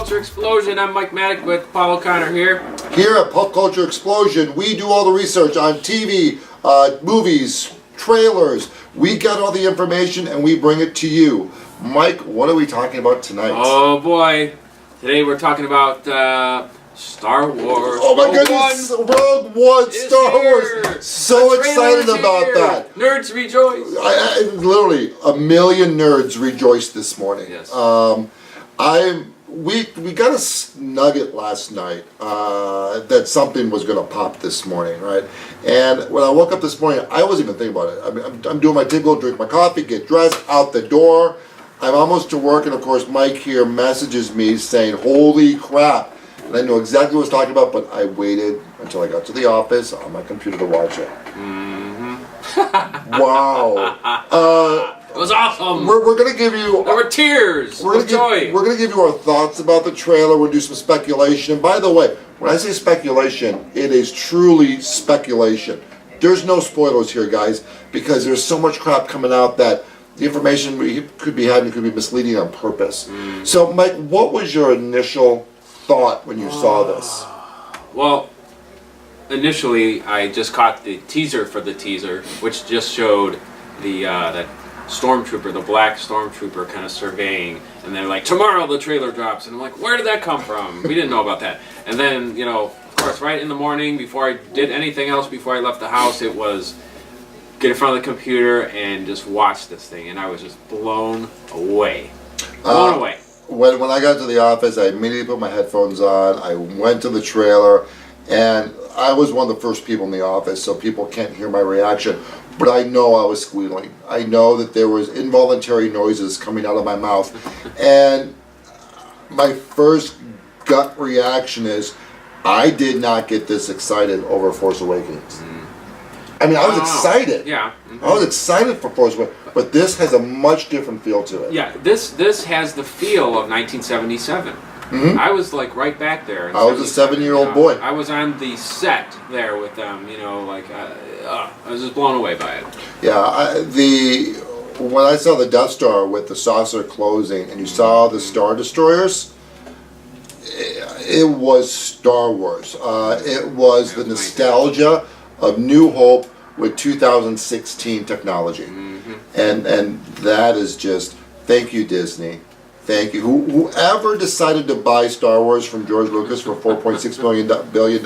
Culture Explosion. I'm Mike Maddock with Paul O'Connor here. Here at Pop Culture Explosion, we do all the research on TV, movies, trailers. We got all the information and we bring it to you. Mike, what are we talking about tonight? Oh boy. Today we're talking about Star Wars. Oh my goodness! Rogue One, Star Wars. So excited about that. Nerds rejoice. Literally, a million nerds rejoiced this morning. Yes. We got a nugget last night that something was going to pop this morning, right? And when I woke up this morning, I wasn't even thinking about it. I mean, I'm doing my typical, drink my coffee, get dressed, out the door. I'm almost to work, and of course, Mike here messages me saying, "Holy crap!" And I know exactly what I was talking about, but I waited until I got to the office on my computer to watch it. Wow. It was awesome. We're going to give you... There were tears of joy. We're going to give you our thoughts about the trailer. We'll do some speculation. And by the way, when I say speculation, it is truly speculation. There's no spoilers here, guys, because there's so much crap coming out that the information we could be having could be misleading on purpose. So, Mike, what was your initial thought when you saw this? Well, initially I just caught the teaser for the teaser, which just showed the that stormtrooper, the black stormtrooper, kind of surveying, and they're like, "Tomorrow the trailer drops," and I'm like, "Where did that come from? We didn't know about that." And then, you know, of course, right in the morning, before I did anything else, before I left the house, it was get in front of the computer and just watch this thing, and I was just blown away. Blown away. When I got to the office, I immediately put my headphones on. I went to the trailer, and I was one of the first people in the office, so people can't hear my reaction. But I know I was squealing. I know that there was involuntary noises coming out of my mouth. And my first gut reaction is, I did not get this excited over Force Awakens. I mean, I was excited. Yeah. I was excited for Force Awakens, but this has a much different feel to it. Yeah, this has the feel of 1977. I was like right back there. I was a 7-year-old boy. I was on the set there with them. You know, like I was just blown away by it. Yeah, when I saw the Death Star with the saucer closing, and you saw the Star Destroyers, it was Star Wars. It was the nostalgia of New Hope with 2016 technology, and that is just, thank you, Disney. Thank you. Whoever decided to buy Star Wars from George Lucas for $4.6 billion,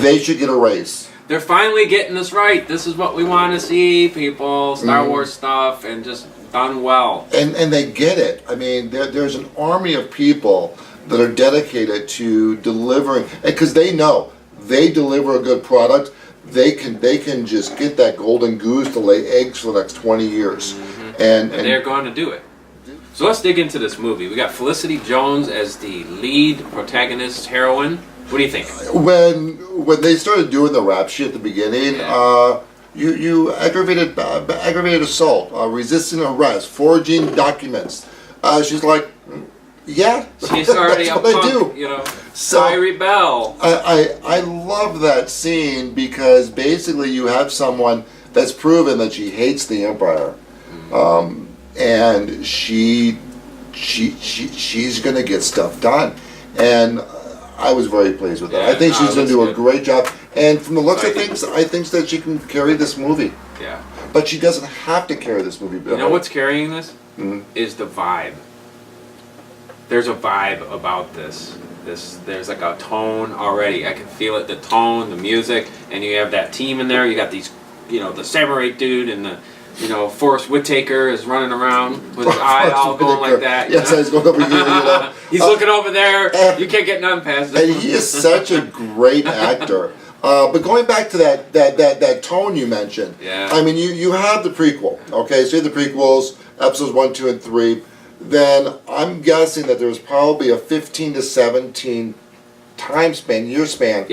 they should get a raise. They're finally getting this right. This is what we want to see, people. Star Wars stuff, and just done well. And they get it. I mean, there's an army of people that are dedicated to delivering, because they know they deliver a good product. They can just get that golden goose to lay eggs for the next 20 years. And they're going to do it. So let's dig into this movie. We got Felicity Jones as the lead protagonist heroine. What do you think? When they started doing the rap sheet at the beginning, you aggravated assault, resisting arrest, forging documents. She's like, yeah, she's already that's a what punk, I do. You know. So I rebel. I love that scene because basically you have someone that's proven that she hates the Empire. And she's gonna get stuff done, and I was very pleased with that. I think she's gonna do a great job, and from the looks of things, I think that she can carry this movie. Yeah, but she doesn't have to carry this movie. You know what's carrying this is the vibe. There's a vibe about this. There's like a tone already. I can feel it. The tone, the music, and you have that team in there. You got these, you know, the samurai dude and the. You know, Forrest Whitaker is running around with his eye all going like that. Yes, he's going over here. You know, he's looking over there. You can't get none past him. And he is such a great actor. But going back to that tone you mentioned, I mean, you have the prequel. Okay, so you have the prequels, episodes 1, 2, and 3. Then I'm guessing that there's probably a 15 to 17 year span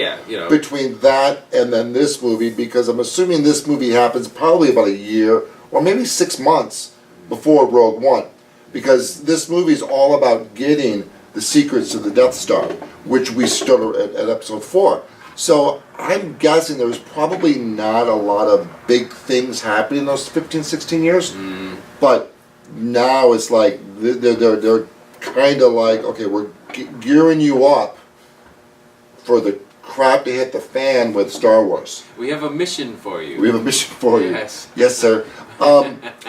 between that and then this movie, because I'm assuming this movie happens probably about a year or maybe 6 months before Rogue One, because this movie is all about getting the secrets to the Death Star, which we started at episode 4. So I'm guessing there's probably not a lot of big things happening in those 15, 16 years, but now it's like they're kind of like, okay, gearing you up for the crap to hit the fan with Star Wars. We have a mission for you. We have a mission for you. Yes. Yes, sir.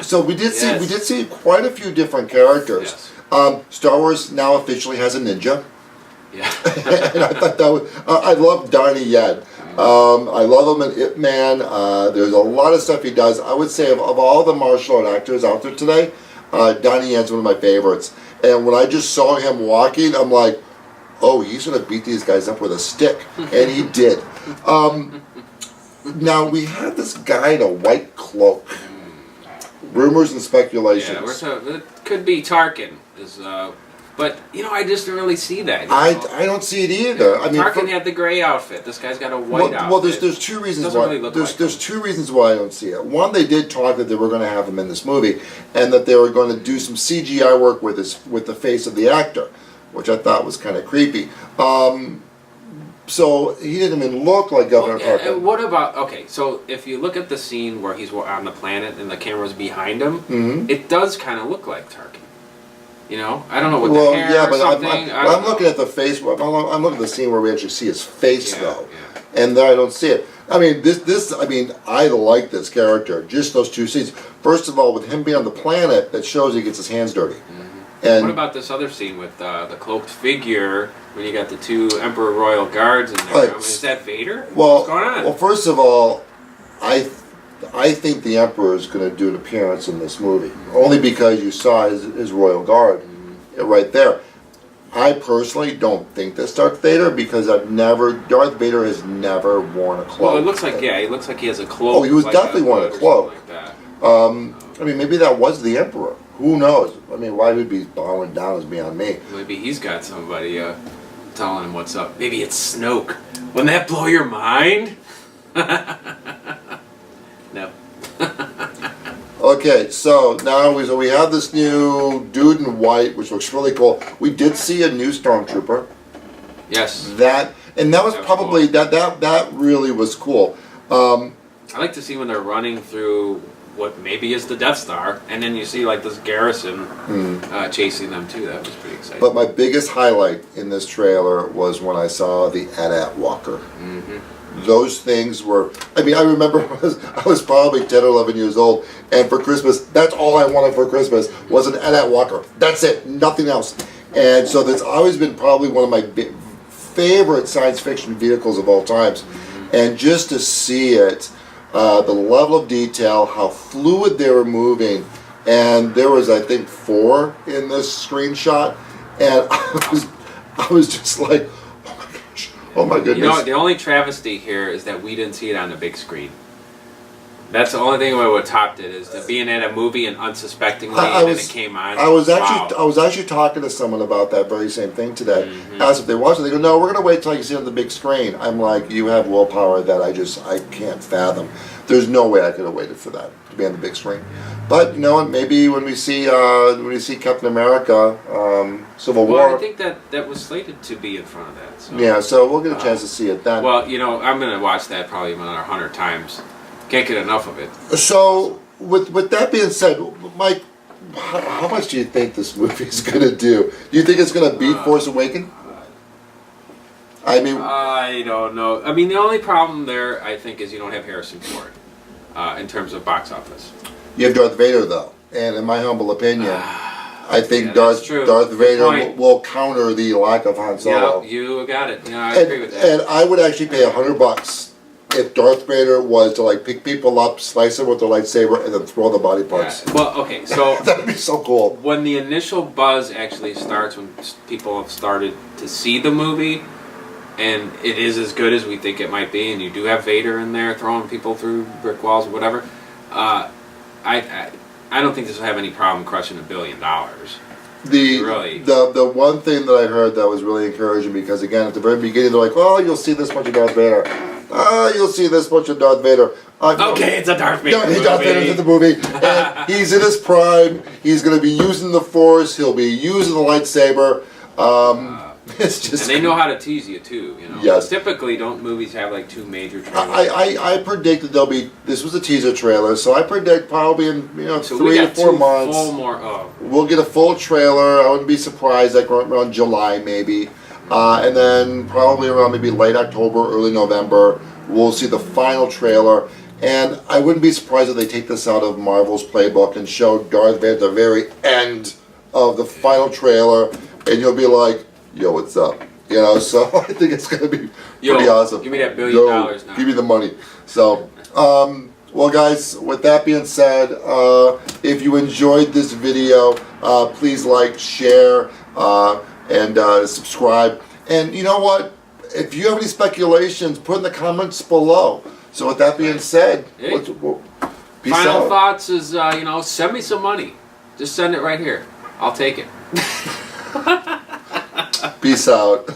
So we did see quite a few different characters. Yes. Star Wars now officially has a ninja. Yeah. And I thought that was, I love Donnie Yen. I love him in Ip Man. There's a lot of stuff he does. I would say of all the martial art actors out there today, Donnie Yen's one of my favorites. And when I just saw him walking, I'm like, oh, he's going to beat these guys up with a stick. And he did. Now, we had this guy in a white cloak. Rumors and speculations. Yeah, it could be Tarkin. But, I just didn't really see that. I don't see it either. I mean, Tarkin had the gray outfit. This guy's got a white outfit. Well, there's two reasons why. Really there's two reasons why I don't see it. One, they did talk that they were going to have him in this movie, and that they were going to do some CGI work with the face of the actor, which I thought was kind of creepy. So he didn't even look like Governor Tarkin. And what about, so if you look at the scene where he's on the planet and the camera's behind him, it does kind of look like Tarkin. I don't know what the hair or something. I'm looking at the face. I'm looking at the scene where we actually see his face, though, Yeah. and there I don't see it. I mean, I like this character. Just those two scenes. First of all, with him being on the planet, that shows he gets his hands dirty. And what about this other scene with the cloaked figure when you got the two Emperor Royal Guards in there? Is that Vader? What's going on? Well, first of all, I think the Emperor is going to do an appearance in this movie, only because you saw his Royal Guard right there. I personally don't think that's Darth Vader because Darth Vader has never worn a cloak. Well, it looks like he has a cloak. Oh, he was definitely wearing a cloak. Like that. I mean, maybe that was the Emperor. Who knows? I mean, why he'd be bowing down is beyond me. Maybe he's got somebody telling him what's up. Maybe it's Snoke. Wouldn't that blow your mind? No. Okay, so now we have this new dude in white, which looks really cool. We did see a new stormtrooper. Yes. That was probably cool. that really was cool. I like to see when they're running through what maybe is the Death Star, and then you see like this garrison chasing them too. That was pretty exciting. But my biggest highlight in this trailer was when I saw the AT-AT Walker. Those things were, I remember I was probably 10 or 11 years old, and for Christmas, that's all I wanted for Christmas was an AT-AT Walker. That's it, nothing else. And so that's always been probably one of my favorite science fiction vehicles of all times. And just to see it, the level of detail, how fluid they were moving, and there was, I think, 4 in this screenshot, and I was just like, oh my goodness. The only travesty here is that we didn't see it on the big screen. That's the only thing that would have topped it, is to being at a movie and unsuspectingly, and then it came on. I was actually talking to someone about that very same thing today. Asked if they watched it. They go, no, we're going to wait till you see it on the big screen. I'm like, you have willpower that I can't fathom. There's no way I could have waited for that to be on the big screen. But you know what? Maybe when we see Captain America, Civil War. Well, I think that was slated to be in front of that. So. Yeah, so we'll get a chance to see it then. Well, I'm going to watch that probably another 100 times. Can't get enough of it. So, with that being said, Mike, how much do you think this movie is going to do? Do you think it's going to beat Force Awakens? I don't know. The only problem there, I think, is you don't have Harrison Ford in terms of box office. You have Darth Vader, though, and in my humble opinion, I think Darth Vader will counter the lack of Han Solo. Yeah, you got it. I agree with that. And I would actually pay $100 if Darth Vader was to pick people up, slice them with their lightsaber, and then throw the body parts. Yeah. Well, okay, so that'd be so cool. When the initial buzz actually starts, when people have started to see the movie, and it is as good as we think it might be, and you do have Vader in there throwing people through brick walls or whatever, I don't think this will have any problem crushing $1 billion. The one thing that I heard that was really encouraging, because again at the very beginning they're like, oh, you'll see this much of Darth Vader. You'll see this much of Darth Vader. Okay, it's a Darth Vader movie. Darth Vader's in the movie. And he's in his prime. He's going to be using the Force. He'll be using the lightsaber. It's just. And they know how to tease you too, you know. Yes. Typically, don't movies have like 2 major trailers? I predict that there'll be. This was a teaser trailer, so I predict probably in So 3 to 4 months full more. Oh, we'll get a full trailer. I wouldn't be surprised, like around July maybe, and then probably around maybe late October, early November, we'll see the final trailer. And I wouldn't be surprised if they take this out of Marvel's playbook and show Darth Vader at the very end of the final trailer, and you'll be like, "Yo, what's up?" You know. So I think it's gonna be pretty awesome. Give me that $1 billion now. Give me the money. So, well, guys, with that being said, if you enjoyed this video, please like, share, and subscribe. And you know what? If you have any speculations, put in the comments below. So with that being said, Hey. Peace Final out. thoughts is, send me some money. Just send it right here. I'll take it. Peace out.